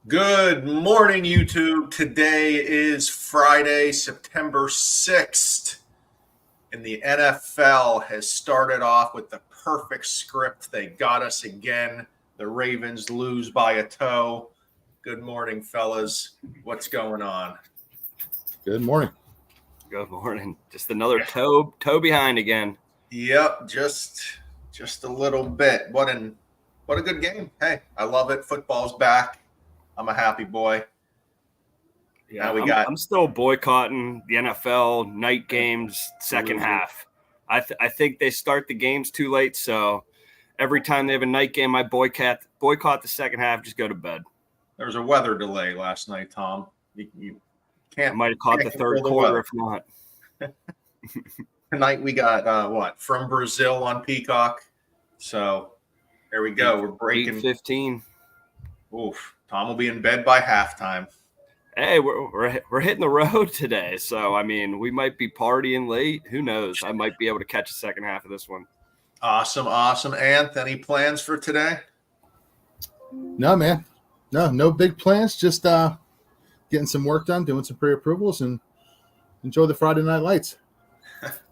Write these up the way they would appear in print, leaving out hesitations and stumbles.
Good morning, YouTube. Today is Friday, September 6th, and the NFL has started off with the perfect script. They got us again. The Ravens lose by a toe. Good morning, fellas. What's going on? Good morning. Good morning. Just another toe behind again. Yep, just a little bit. What a good game. Hey, I love it. Football's back. I'm a happy boy. Yeah, I'm still boycotting the NFL night games second half. I think they start the games too late, so every time they have a night game, I boycott the second half. Just go to bed. There was a weather delay last night, Tom. You can't. I might have caught the third quarter, if not. Tonight we got from Brazil on Peacock. So there we go. We're breaking 8:15. Oof. Tom will be in bed by halftime. Hey, we're hitting the road today, so I mean, we might be partying late. Who knows? I might be able to catch the second half of this one. Awesome. Anth, any plans for today? No, man. No big plans. Just getting some work done, doing some pre-approvals, and enjoy the Friday night lights.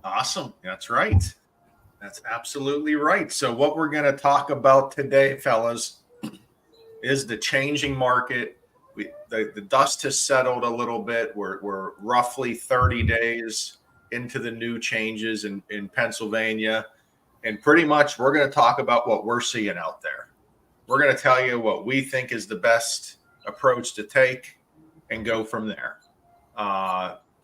Awesome. That's right. That's absolutely right. So what we're going to talk about today, fellas, is the changing market. The dust has settled a little bit. We're roughly 30 days into the new changes in Pennsylvania. And pretty much we're going to talk about what we're seeing out there. We're going to tell you what we think is the best approach to take and go from there.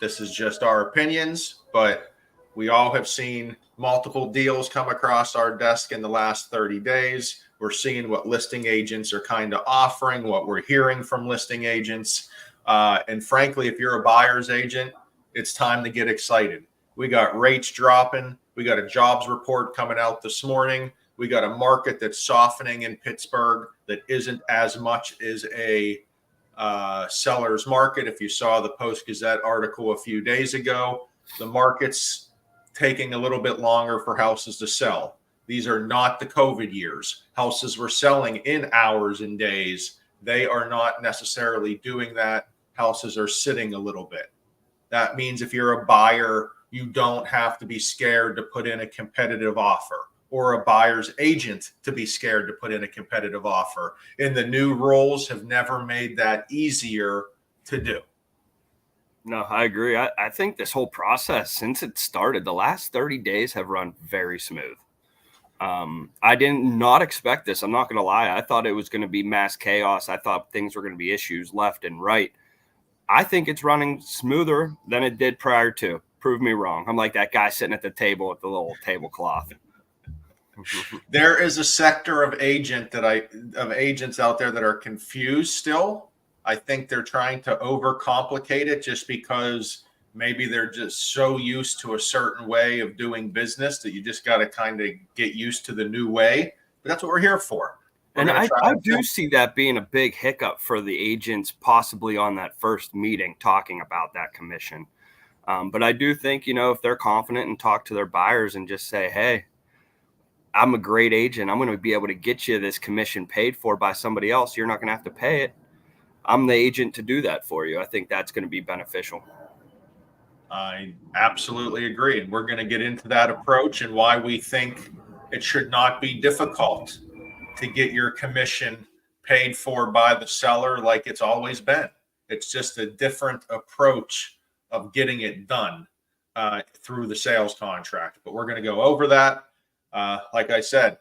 This is just our opinions, but we all have seen multiple deals come across our desk in the last 30 days. We're seeing what listing agents are kind of offering, what we're hearing from listing agents. And frankly, if you're a buyer's agent, it's time to get excited. We got rates dropping. We got a jobs report coming out this morning. We got a market that's softening in Pittsburgh that isn't as much as a seller's market. If you saw the Post-Gazette article a few days ago, the market's taking a little bit longer for houses to sell. These are not the COVID years. Houses were selling in hours and days. They are not necessarily doing that. Houses are sitting a little bit. That means if you're a buyer, you don't have to be scared to put in a competitive offer, or a buyer's agent to be scared to put in a competitive offer. And the new rules have never made that easier to do. No, I agree. I think this whole process, since it started, the last 30 days have run very smooth. I did not expect this. I'm not going to lie. I thought it was going to be mass chaos. I thought things were going to be issues left and right. I think it's running smoother than it did prior to. Prove me wrong. I'm like that guy sitting at the table with the little tablecloth. There is a sector of agents out there that are confused still. I think they're trying to overcomplicate it just because maybe they're just so used to a certain way of doing business that you just got to kind of get used to the new way. But that's what we're here for. And I do see that being a big hiccup for the agents possibly on that first meeting talking about that commission. But I do think, if they're confident and talk to their buyers and just say, hey, I'm a great agent. I'm going to be able to get you this commission paid for by somebody else. You're not going to have to pay it. I'm the agent to do that for you. I think that's going to be beneficial. I absolutely agree. And we're going to get into that approach and why we think it should not be difficult to get your commission paid for by the seller like it's always been. It's just a different approach of getting it done through the sales contract. But we're going to go over that. Like I said,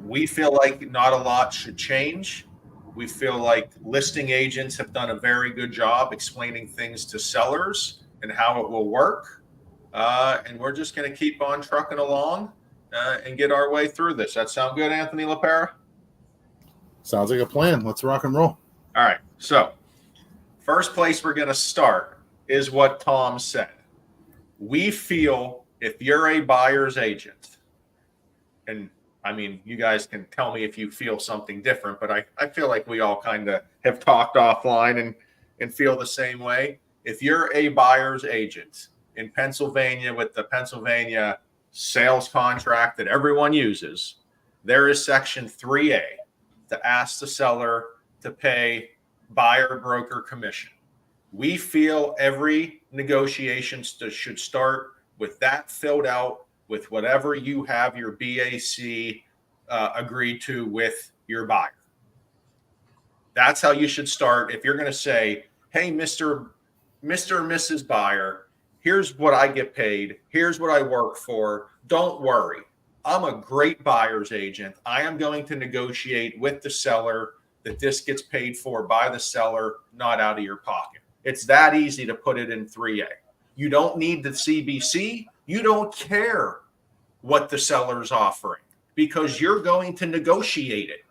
we feel like not a lot should change. We feel like listing agents have done a very good job explaining things to sellers and how it will work. And we're just going to keep on trucking along and get our way through this. That sound good, Anthony LaPera? Sounds like a plan. Let's rock and roll. All right. So first place we're going to start is what Tom said. We feel if you're a buyer's agent, and I mean, you guys can tell me if you feel something different, but I feel like we all kind of have talked offline and feel the same way. If you're a buyer's agent in Pennsylvania with the Pennsylvania sales contract that everyone uses, there is section 3A to ask the seller to pay buyer broker commission. We feel every negotiation should start with that filled out with whatever you have your BAC agreed to with your buyer. That's how you should start. If you're going to say, hey, Mr. and Mrs. Buyer, here's what I get paid. Here's what I work for. Don't worry. I'm a great buyer's agent. I am going to negotiate with the seller that this gets paid for by the seller, not out of your pocket. It's that easy to put it in 3A. You don't need the CBC. You don't care what the seller's offering because you're going to negotiate it.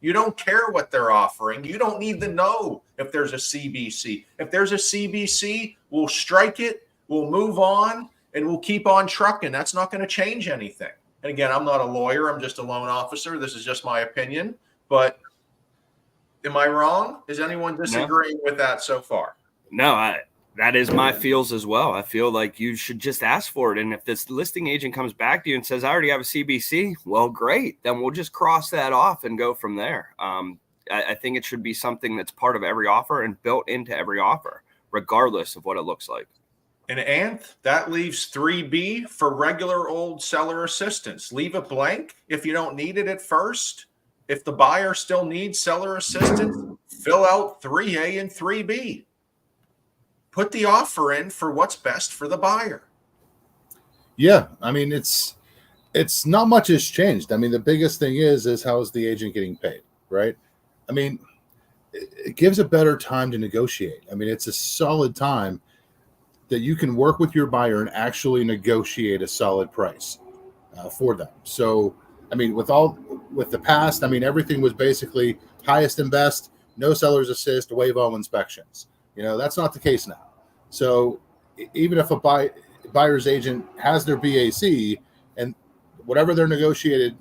You don't care what they're offering. You don't need to know if there's a CBC. If there's a CBC, we'll strike it, we'll move on, and we'll keep on trucking. That's not going to change anything. And again, I'm not a lawyer. I'm just a loan officer. This is just my opinion. But am I wrong? Is anyone disagreeing with that so far? No, that is my feels as well. I feel like you should just ask for it. And if this listing agent comes back to you and says, I already have a CBC, well, great. Then we'll just cross that off and go from there. I think it should be something that's part of every offer and built into every offer, regardless of what it looks like. And Anth, that leaves 3B for regular old seller assistance. Leave it blank if you don't need it at first. If the buyer still needs seller assistance, fill out 3A and 3B. Put the offer in for what's best for the buyer. Yeah, I mean, it's not much has changed. I mean, the biggest thing is how is the agent getting paid, right? I mean, it gives a better time to negotiate. I mean, it's a solid time that you can work with your buyer and actually negotiate a solid price for them. So, I mean, with the past, I mean, everything was basically highest and best, no seller's assist, waive all inspections. You know, that's not the case now. So even if a buyer's agent has their BAC and whatever their negotiated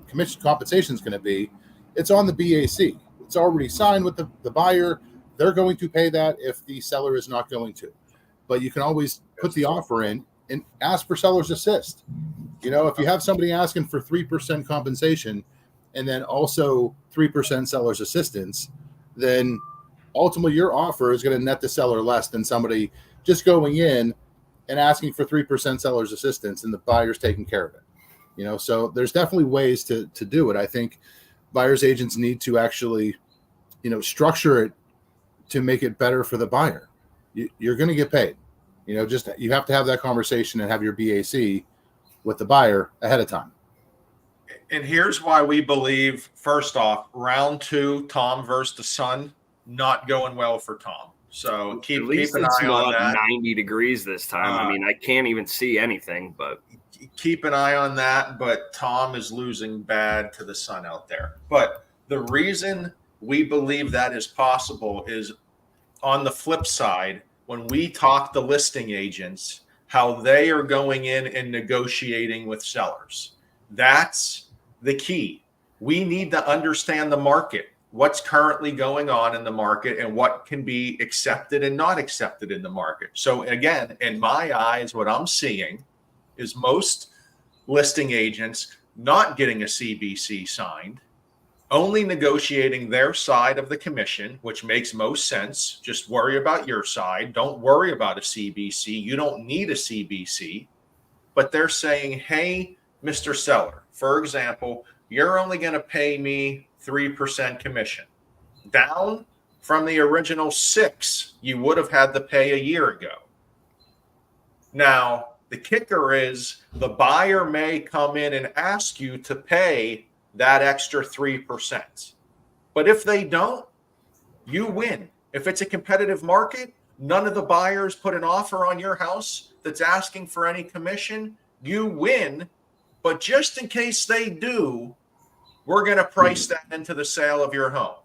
commission compensation is going to be, it's on the BAC. It's already signed with the buyer. They're going to pay that if the seller is not going to. But you can always put the offer in and ask for seller's assist. You know, if you have somebody asking for 3% compensation and then also 3% seller's assistance, then ultimately your offer is going to net the seller less than somebody just going in and asking for 3% seller's assistance and the buyer's taking care of it. You know, so there's definitely ways to do it. I think buyer's agents need to actually, you know, structure it to make it better for the buyer. You're going to get paid. You know, just you have to have that conversation and have your BAC with the buyer ahead of time. And here's why we believe, first off, round 2, Tom versus the Sun, not going well for Tom. So keep an eye on that. 90 degrees this time. I mean, I can't even see anything, but keep an eye on that. But Tom is losing bad to the Sun out there. But the reason we believe that is possible is on the flip side, when we talk to listing agents, how they are going in and negotiating with sellers. That's the key. We need to understand the market, what's currently going on in the market and what can be accepted and not accepted in the market. So again, in my eyes, what I'm seeing is most listing agents not getting a CBC signed, only negotiating their side of the commission, which makes most sense. Just worry about your side. Don't worry about a CBC. You don't need a CBC. But they're saying, hey, Mr. Seller, for example, you're only going to pay me 3% commission, down from the original 6 you would have had to pay a year ago. Now, the kicker is the buyer may come in and ask you to pay that extra 3%. But if they don't, you win. If it's a competitive market, none of the buyers put an offer on your house that's asking for any commission, you win. But just in case they do, we're going to price that into the sale of your home.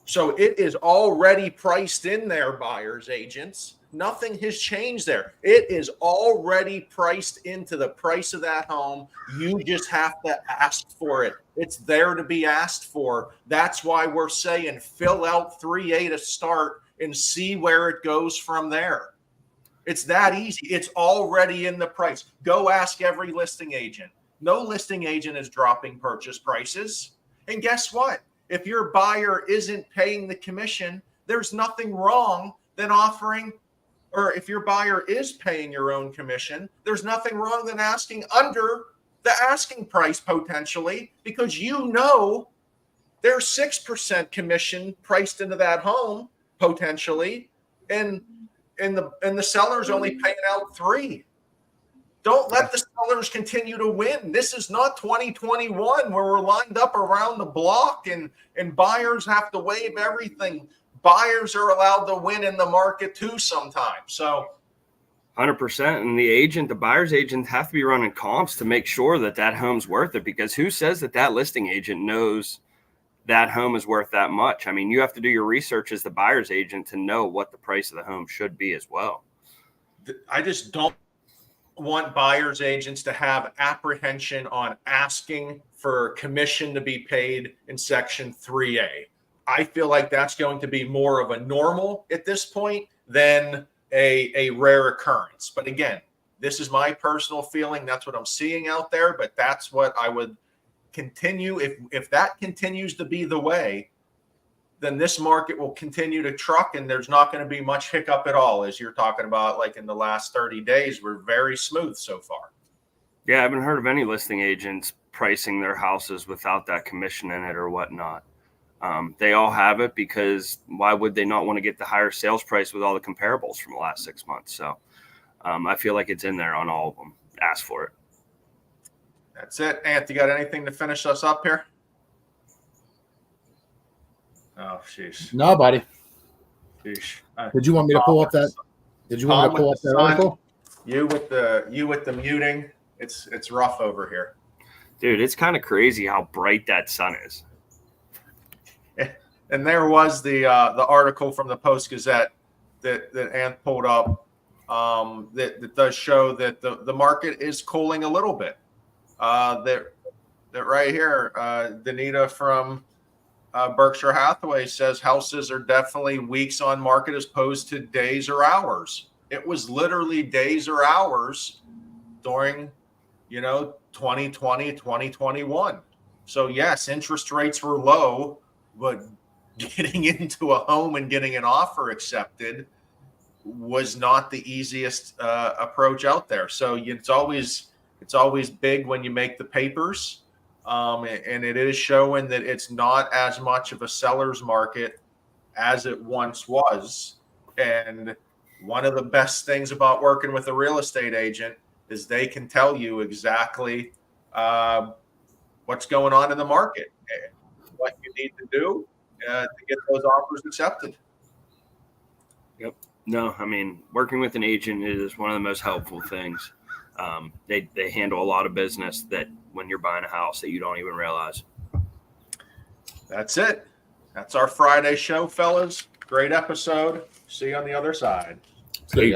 So it is already priced in there, buyers agents. Nothing has changed there. It is already priced into the price of that home. You just have to ask for it. It's there to be asked for. That's why we're saying fill out 3A to start and see where it goes from there. It's that easy. It's already in the price. Go ask every listing agent. No listing agent is dropping purchase prices. And guess what? if your buyer isn't paying the commission, there's nothing wrong than offering, or if your buyer is paying your own commission, there's nothing wrong than asking under the asking price potentially, because you know there's 6% commission priced into that home potentially, and the seller's only paying out 3%. Don't let the sellers continue to win. This is not 2021 where we're lined up around the block and buyers have to waive everything. Buyers are allowed to win in the market too sometimes. So 100%. And the buyer's agent have to be running comps to make sure that home's worth it, because who says that listing agent knows that home is worth that much? I mean, you have to do your research as the buyer's agent to know what the price of the home should be as well. I just don't want buyer's agents to have apprehension on asking for commission to be paid in Section 3A. I feel like that's going to be more of a normal at this point than a rare occurrence. But again, this is my personal feeling. That's what I'm seeing out there, but that's what I would continue. If that continues to be the way, then this market will continue to truck, and there's not going to be much hiccup at all. As you're talking about, like in the last 30 days, we're very smooth so far. Yeah, I haven't heard of any listing agents pricing their houses without that commission in it or whatnot. They all have it, because why would they not want to get the higher sales price with all the comparables from the last 6 months? So I feel like it's in there on all of them. Ask for it. That's it. Anthony, got anything to finish us up here? Oh, sheesh. No, buddy. Sheesh. Did you want me to pull up that? Did you want me to pull up that article? You with the muting. It's rough over here, dude. It's kind of crazy how bright that sun is. And there was the article from the Post Gazette that Anth pulled up that does show that the market is cooling a little bit. That right here, Danita from Berkshire Hathaway says houses are definitely weeks on market as opposed to days or hours. It was literally days or hours during, 2020, 2021. So yes, interest rates were low, but getting into a home and getting an offer accepted was not the easiest approach out there. So it's always big when you make the papers. And it is showing that it's not as much of a seller's market as it once was. And one of the best things about working with a real estate agent is they can tell you exactly what's going on in the market, what you need to do to get those offers accepted. Yep. No, I mean, working with an agent is one of the most helpful things. They handle a lot of business that when you're buying a house that you don't even realize. That's it. That's our Friday show, fellas. Great episode. See you on the other side. See you guys.